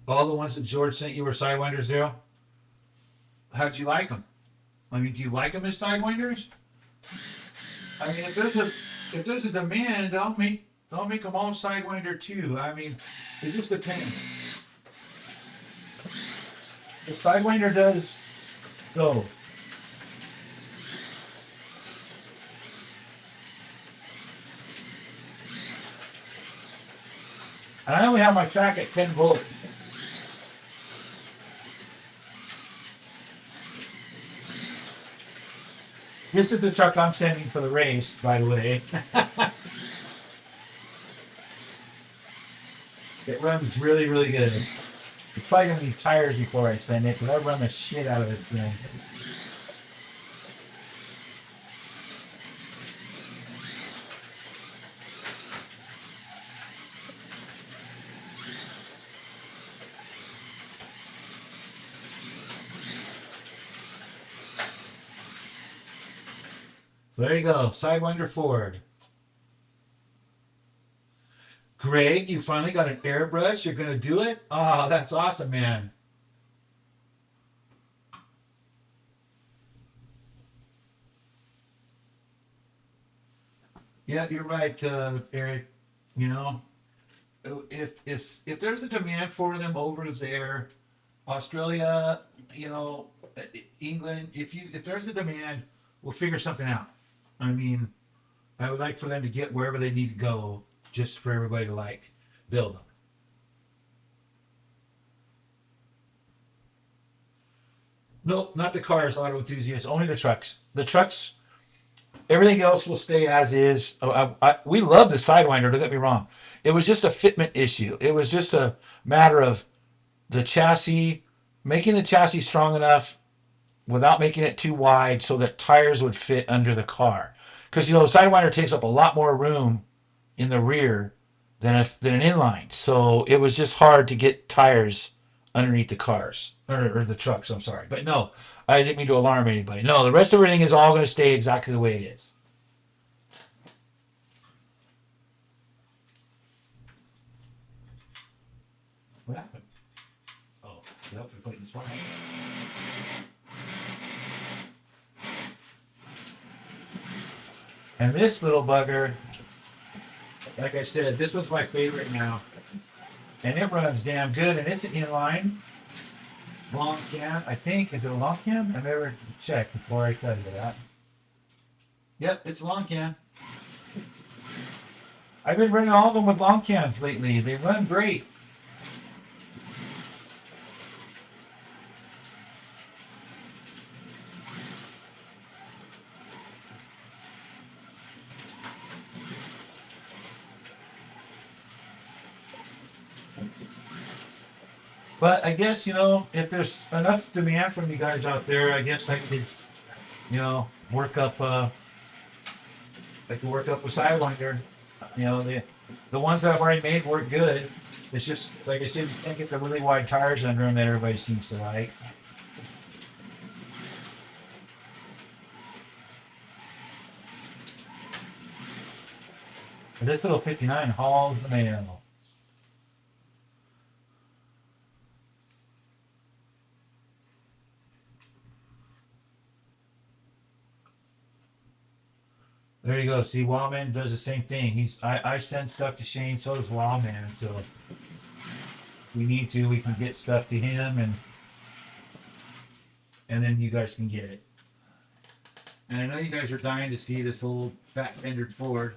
All the ones that George sent you were sidewinders, Daryl. How'd you like them? I mean, do you like them as sidewinders? I mean, if there's a demand, I'll make them all sidewinder too. I mean, it just depends. The sidewinder does go. And I only have my track at 10 volts. This is the truck I'm sending for the race, by the way. It runs really, really good. It's probably gonna need tires before I send it, but I run the shit out of this thing. So there you go, Sidewinder Ford. Great, you finally got an airbrush. You're gonna do it. Oh, that's awesome, man. Yeah, you're right, Eric. You know, if there's a demand for them over there, Australia, you know, England, if there's a demand, we'll figure something out. I mean, I would like for them to get wherever they need to go, just for everybody to like build them. Nope, not the cars, auto enthusiasts, only the trucks. The trucks, everything else will stay as is. Oh, we love the Sidewinder, don't get me wrong. It was just a fitment issue. It was just a matter of the chassis, making the chassis strong enough without making it too wide so that tires would fit under the car. Because, the Sidewinder takes up a lot more room in the rear than an inline. So it was just hard to get tires underneath the cars or the trucks. I'm sorry, but no, I didn't mean to alarm anybody. No, the rest of everything is all going to stay exactly the way it is. What happened? Oh, yep, we're putting this one. And this little bugger, like I said, this one's my favorite now. And it runs damn good, and it's an inline long cam. I think, is it a long cam? I've never checked before I tell you that. Yep, it's a long cam. I've been running all of them with long cams lately. They run great. But I guess, if there's enough demand from you guys out there, I guess I could, work up, a Sidewinder. The ones that I've already made work good. It's just, like I said, you can't get the really wide tires under them that everybody seems to like. But this little 59 hauls the mail. There you go. See, Wildman does the same thing. I send stuff to Shane, so does Wildman. So if we need to, we can get stuff to him, and then you guys can get it. And I know you guys are dying to see this old fat fendered Ford.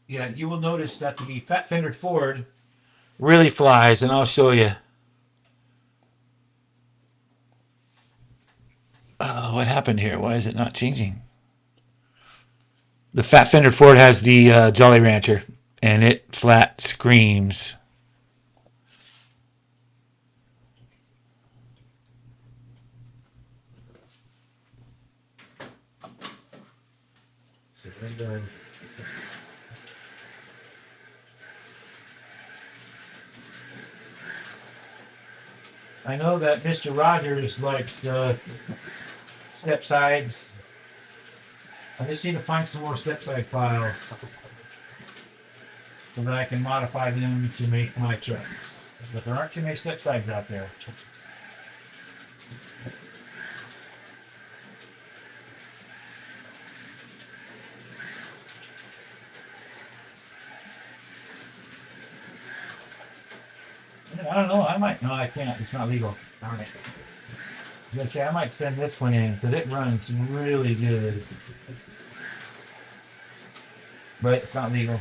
Yeah, you will notice that the fat fendered Ford really flies, and I'll show you. What happened here? Why is it not changing? The fat fendered Ford has the Jolly Rancher, and it flat screams. I know that Mr. Rogers likes the step sides. I just need to find some more step side files so that I can modify them to make my trucks. But there aren't too many step sides out there. I don't know. I might. No, I can't. It's not legal. Darn it. I was gonna say I might send this one in because it runs really good, but it's not legal.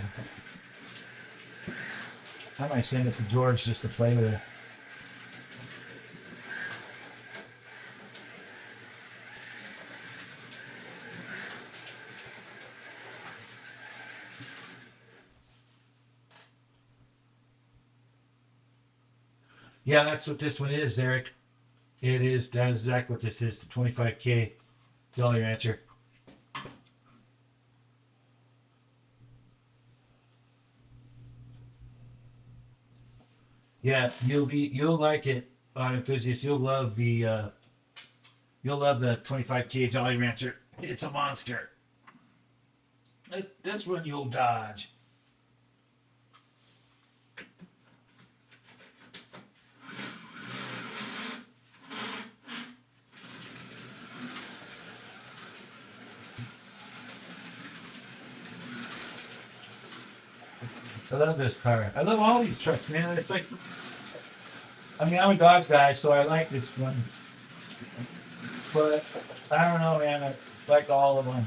I might send it to George just to play with it. Yeah, that's what this one is, Eric. It is. That is exactly what this is. The 25K Jolly Rancher. Yeah, you'll like it, enthusiast. You'll love the 25K Jolly Rancher. It's a monster. That's when you'll dodge. I love this car. I love all these trucks, man. It's like, I mean, I'm a Dodge guy, so I like this one. But I don't know, man. I like all of them.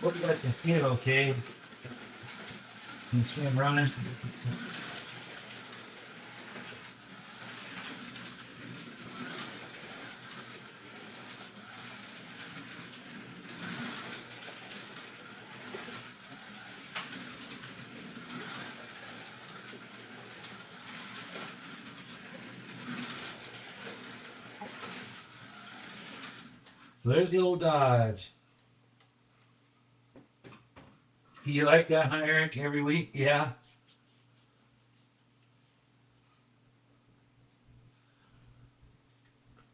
Hope you guys can see it okay. You can see them running. So there's the old Dodge. You like that, huh, Eric? Every week? Yeah.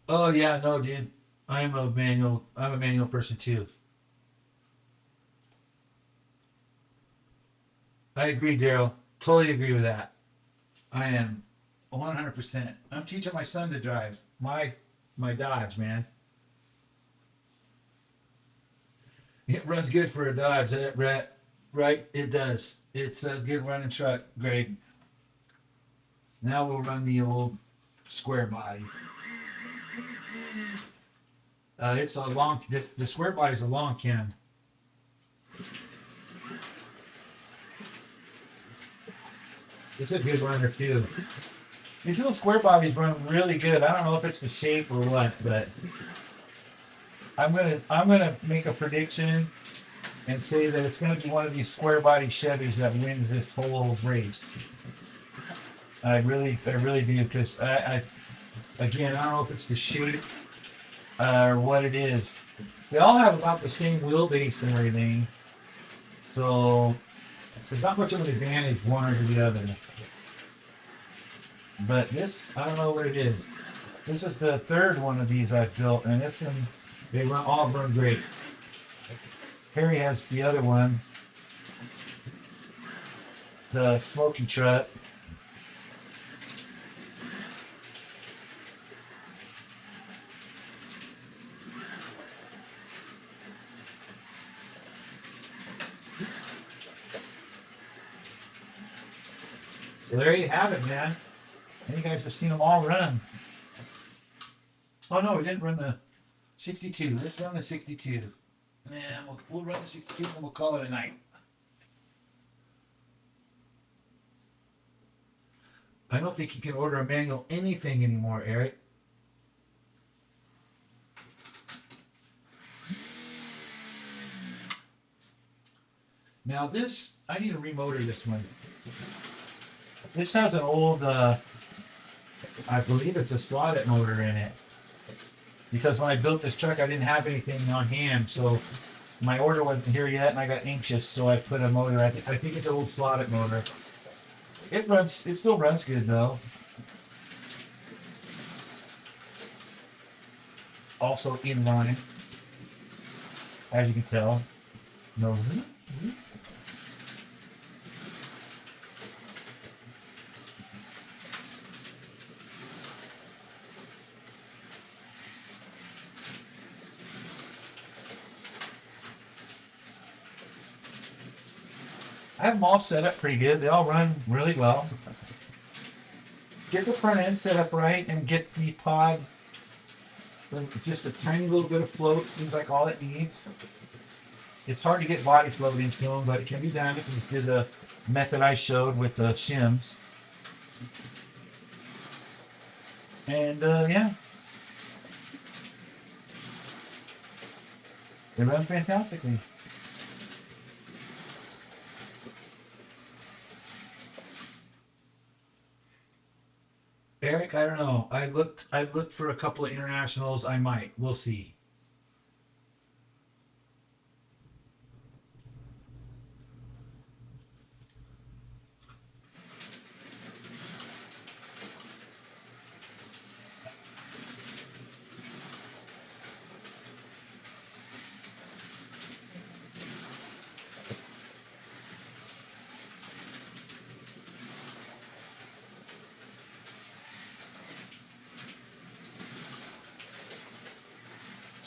Oh yeah, no, dude. I'm a manual person too. I agree, Daryl. Totally agree with that. I am 100%. I'm teaching my son to drive my Dodge, man. It runs good for a Dodge, Brett. Right? It does. It's a good running truck, Greg. Now we'll run the old square body. It's a long. The square body is a long can. It's a good runner too. These little square bodies run really good. I don't know if it's the shape or what, but I'm gonna make a prediction and say that it's gonna be one of these square body Chevys that wins this whole race. I really do because again, I don't know if it's the shape or what it is. They all have about the same wheelbase and everything, so there's not much of an advantage one or the other. But this, I don't know what it is. This is the third one of these I've built, and this one, they all run great. Harry has the other one, the smoky truck. So there you have it, man. And you guys have seen them all run. Oh no, we didn't run the 62. Let's run the 62. And we'll run the 62 and we'll call it a night. I don't think you can order a manual anything anymore, Eric. Now this, I need to remotor this one. This has an old, I believe it's a slotted motor in it. Because when I built this truck, I didn't have anything on hand, so my order wasn't here yet, and I got anxious, so I put a motor. I think it's an old slotted motor. It runs. It still runs good though. Also inline, as you can tell. No. I have them all set up pretty good. They all run really well. Get the front end set up right and get the pod with just a tiny little bit of float. Seems like all it needs. It's hard to get body float into them, but it can be done if you do the method I showed with the shims. And yeah, they run fantastically. Eric, I don't know. I've looked for a couple of internationals. I might. We'll see.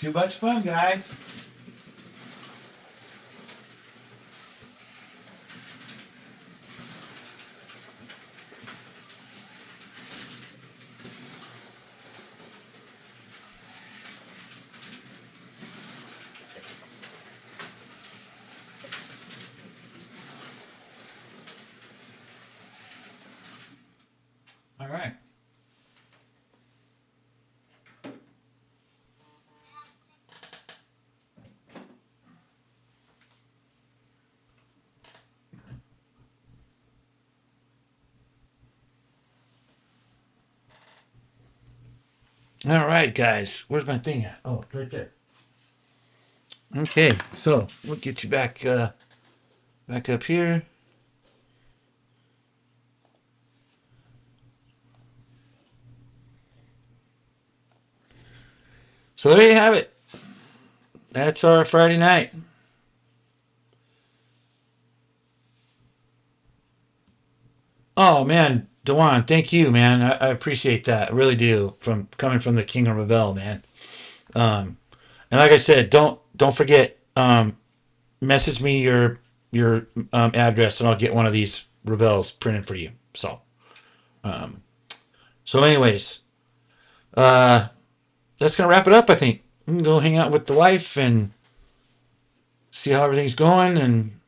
too much fun, guys. All right. All right, guys. Where's my thing at? Oh, right there. Okay, so we'll get you back back up here. So there you have it. That's our Friday night. Oh man, Dewan, thank you, man. I appreciate that. I really do. From coming from the King of Rebel, man. Um, and like I said, don't forget. Message me your address, and I'll get one of these Rebels printed for you. Um, so anyways, uh, that's gonna wrap it up. I think we can go hang out with the wife and see how everything's going. And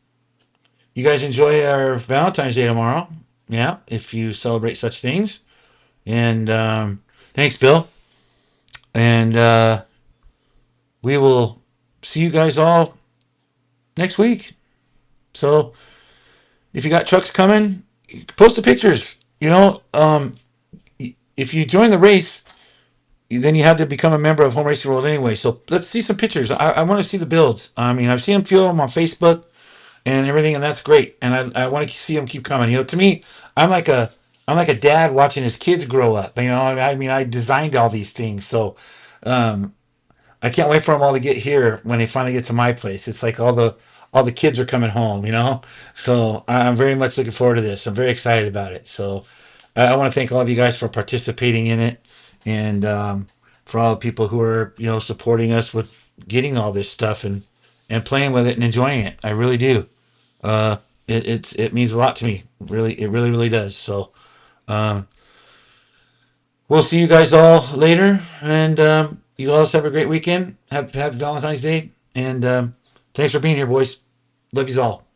you guys enjoy our Valentine's Day tomorrow. Yeah, if you celebrate such things. And thanks, Bill. And we will see you guys all next week. So if you got trucks coming, post the pictures. If you join the race, then you have to become a member of Home Racing World anyway. So let's see some pictures. I want to see the builds. I mean, I've seen a few of them on Facebook and everything, and that's great. And I want to see them keep coming. To me, I'm like a I'm like a dad watching his kids grow up. I mean, I designed all these things, so um, I can't wait for them all to get here when they finally get to my place. It's like all the kids are coming home. So I'm very much looking forward to this. I'm very excited about it. So I want to thank all of you guys for participating in it, and for all the people who are supporting us with getting all this stuff and playing with it and enjoying it. I really do. Uh, it means a lot to me. Really, it really really does. So um, we'll see you guys all later, and you all have a great weekend. Have Valentine's Day, and thanks for being here, boys. Love you all.